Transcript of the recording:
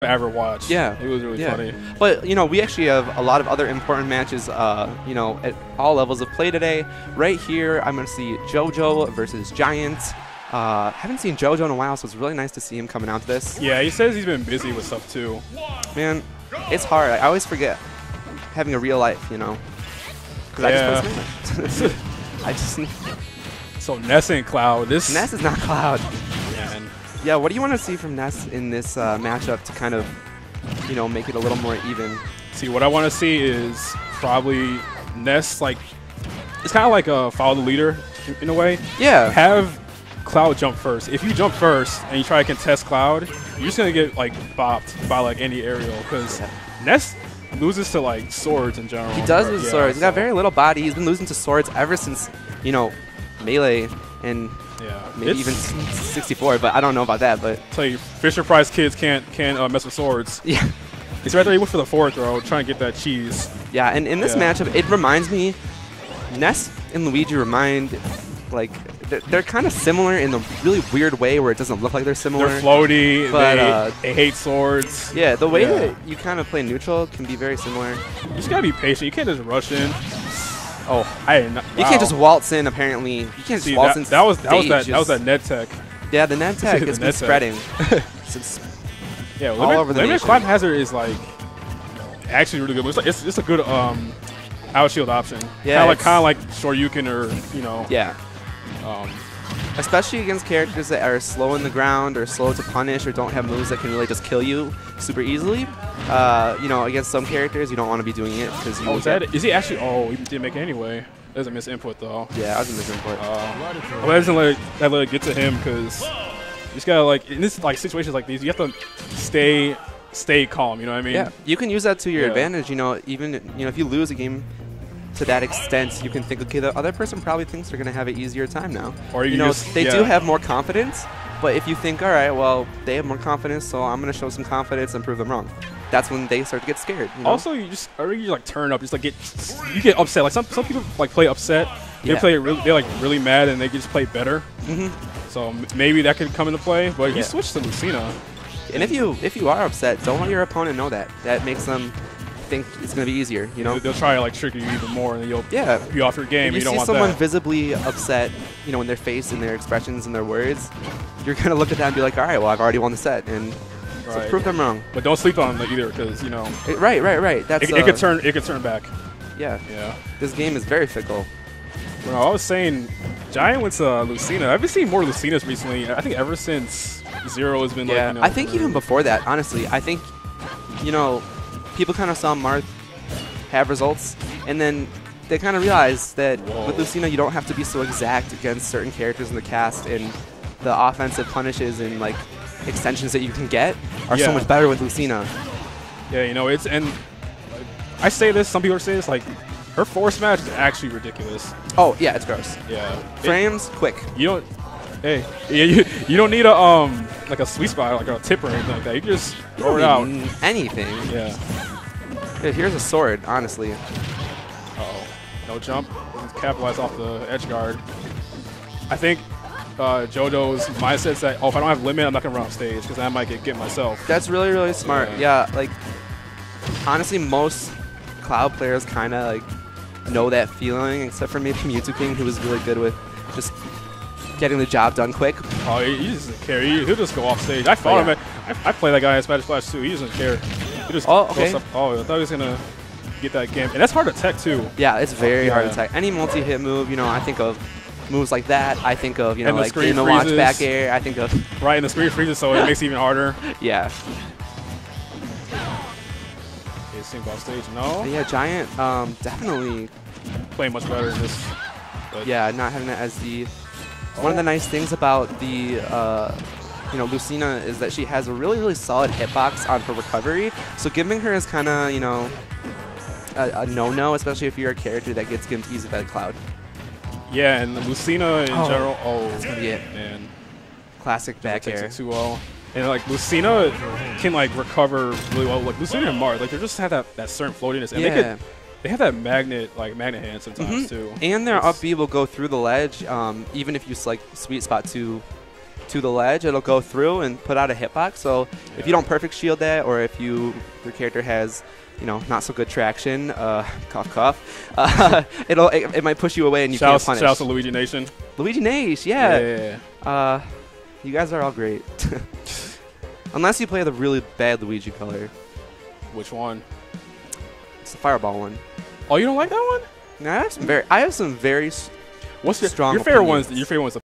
ever watched. Yeah. It was really funny. But, you know, we actually have a lot of other important matches, you know, at all levels of play today. Right here, I'm going to see Jojo versus Giant. Haven't seen Jojo in a while, so it's really nice to see him coming out to this. Yeah, he says he's been busy with stuff, too. Man, it's hard. I always forget having a real life, you know. Because I just play Smash. I just... So Ness and Cloud. Ness is not Cloud. Man. Yeah, what do you want to see from Ness in this matchup to kind of, you know, make it a little more even? See, what I want to see is probably Ness, like, it's kind of like a follow the leader in a way. Yeah. Have Cloud jump first. If you jump first and you try to contest Cloud, you're just going to get, like, bopped by, like, any aerial because Ness loses to, like, swords in general. He does lose swords. He's got very little body. He's been losing to swords ever since, you know, Melee and maybe even 64, but I don't know about that. But tell you, Fisher Price kids can't mess with swords. Yeah, he's right there. He went for the forward throw, trying to get that cheese. Yeah, and in this matchup, it reminds me, Ness and Luigi remind, like, they're kind of similar in a really weird way where it doesn't look like they're similar. They're floaty. But they hate swords. Yeah, the way that you kind of play neutral can be very similar. You just gotta be patient. You can't just rush in. Oh, you can't just waltz in. Apparently, you can't just waltz in. That was that Ned Tech. Yeah, the Ned Tech has been spreading. Yeah, all over the Limited Climb Hazard is like actually really good. It's a good out shield option. Yeah, kind of like Shoryuken or you know. Yeah. Especially against characters that are slow in the ground or slow to punish or don't have moves that can really just kill you super easily. You know, against some characters, you don't want to be doing it because you. Is he actually? Oh, he didn't make it anyway. Doesn't miss input though. Yeah, I was gonna miss input. Well, that doesn't let it get to him because you just gotta like in this like situations like these, you have to stay calm. You know what I mean? Yeah, you can use that to your advantage. You know, even if you lose a game to that extent, you can think, okay, the other person probably thinks they're going to have an easier time now. Or you know, they do have more confidence, but if you think, all right, well, they have more confidence, so I'm going to show some confidence and prove them wrong. That's when they start to get scared. You know? Also, you like turn up, just like you get upset. Like some people like play upset. They play they're like really mad and they just play better. So maybe that could come into play. But he switched to Lucina. And if you are upset, don't let your opponent know that. That makes them think it's going to be easier, you know? They'll try to like trick you even more, and then you'll be off your game. If you don't see want someone that. visibly upset, you know, in their face and their expressions and their words, you're going to look at that and be like, all right, well, I've already won the set, and so prove them wrong. But don't sleep on them either, because you know. Right. That's it could turn back. Yeah. This game is very fickle. Well, I was saying, Giant went to Lucina. I've been seeing more Lucinas recently. I think ever since Zero has been like. You know, I think even before that, honestly, I think, you know, people kind of saw Marth have results, and then they kind of realized that with Lucina, you don't have to be so exact against certain characters in the cast, and the offensive punishes and like extensions that you can get are so much better with Lucina. Yeah, you know, and I say this, some people say this, like her forward smash is actually ridiculous. Oh yeah, it's gross. Yeah, frames quick. You don't. You don't need a like a sweet spot, like a tip or anything like that. You can just throw it out. Anything. Yeah. Here's a sword, honestly. Uh-oh. No jump. Capitalize off the edge guard. I think Jojo's mindset is that, if I don't have limit, I'm not going to run off stage because I might get myself. That's really, really smart. Yeah, like, honestly, most Cloud players kind of, like, know that feeling, except for maybe Mewtwo King, who was really good with just getting the job done quick. Oh, he doesn't care. He'll just go off stage. I fought him. I play that guy in Smash Flash too. He doesn't care. He just okay. I thought he was going to get that game. And that's hard to tech too. Yeah, it's very hard to tech. Any multi-hit move, you know, I think of moves like that. I think of, you know, like in the watch back air. I think of... Right, and the screen freezes, so it makes it even harder. Yeah. Is sync off stage? No? But yeah, Giant definitely... playing much better in this. Yeah, not having that as the... One of the nice things about the... you know, Lucina is that she has a really, really solid hitbox on her recovery. So giving her is kind of, you know, a no-no, especially if you're a character that gets gimped easy by the Cloud. Yeah, and Lucina in general. Oh, that's gonna be it. Man. Classic back air. Takes it too well. And like Lucina can like recover really well. Like Lucina and Marth, like they just have that certain floatiness, and they have that magnet hand sometimes too. And their up B will go through the ledge, even if you select sweet spot to to the ledge, it'll go through and put out a hitbox. So if you don't perfect shield that, or if your character has, you know, not so good traction, cough cough, it might push you away and you can't punish. Shout out to Luigi Nation. Luigi Nation, yeah. You guys are all great. Unless you play the really bad Luigi color. Which one? It's the Fireball one. Oh, you don't like that one? No, I have some very What's strong your favorite opinions. ones? Your favorite one's